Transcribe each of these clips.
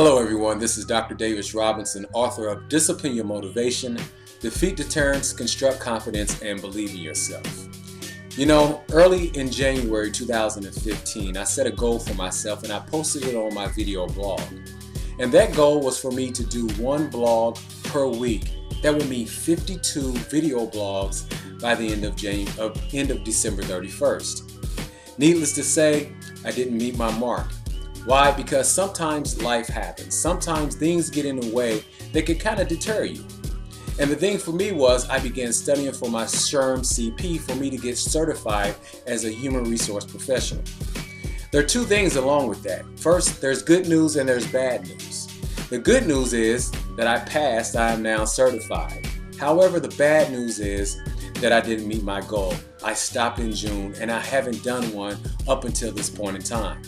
Hello everyone, this is Dr. Davis Robinson, author of Discipline Your Motivation, Defeat Deterrence, Construct Confidence, and Believe in Yourself. You know, early in January 2015, I set a goal for myself and I posted it on my video blog. And that goal was for me to do one blog per week. That would mean 52 video blogs by the end of December 31st. Needless to say, I didn't meet my mark. Why? Because sometimes life happens. Sometimes things get in the way that could kind of deter you. And the thing for me was I began studying for my SHRM CP for me to get certified as a human resource professional. There are two things along with that. First, there's good news and there's bad news. The good news is that I passed, I am now certified. However, the bad news is that I didn't meet my goal. I stopped in June and I haven't done one up until this point in time.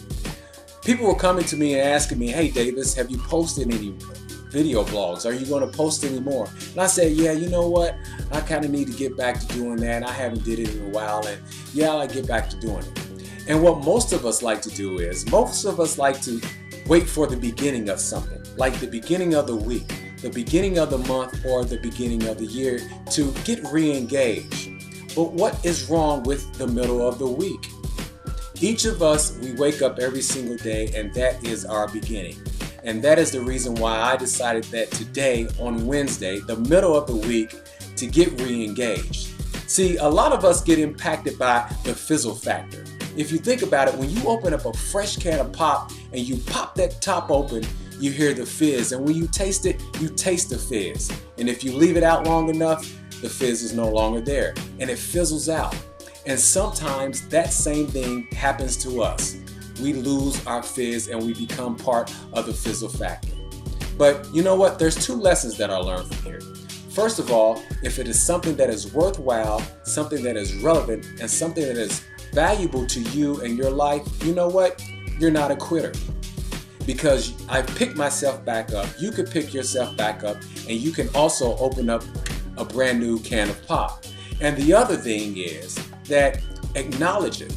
People were coming to me and asking me, hey Davis, have you posted any video blogs? Are you going to post any more? And I said, yeah, you know what? I kind of need to get back to doing that. I haven't did it in a while, and yeah, I'll get back to doing it. And what most of us like to do is, most of us like to wait for the beginning of something, like the beginning of the week, the beginning of the month, or the beginning of the year to get re-engaged. But what is wrong with the middle of the week? Each of us, we wake up every single day and that is our beginning. And that is the reason why I decided that today, on Wednesday, the middle of the week, to get re-engaged. See, a lot of us get impacted by the fizzle factor. If you think about it, when you open up a fresh can of pop and you pop that top open, you hear the fizz. And when you taste it, you taste the fizz. And if you leave it out long enough, the fizz is no longer there and it fizzles out. And sometimes that same thing happens to us. We lose our fizz and we become part of the fizzle factor. But you know what? There's two lessons that I learned from here. First of all, if it is something that is worthwhile, something that is relevant, and something that is valuable to you and your life, you know what? You're not a quitter. Because I picked myself back up, you could pick yourself back up, and you can also open up a brand new can of pop. And the other thing is that acknowledge it.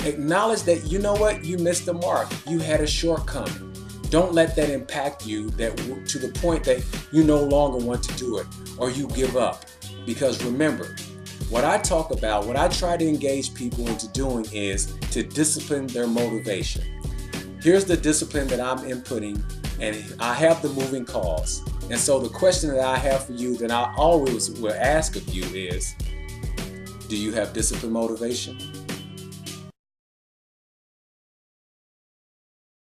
Acknowledge that, you know what, you missed the mark. You had a shortcoming. Don't let that impact you to the point that you no longer want to do it or you give up. Because remember, what I talk about, what I try to engage people into doing is to discipline their motivation. Here's the discipline that I'm inputting, and I have the moving cause. And so the question that I have for you that I always will ask of you is, do you have discipline motivation?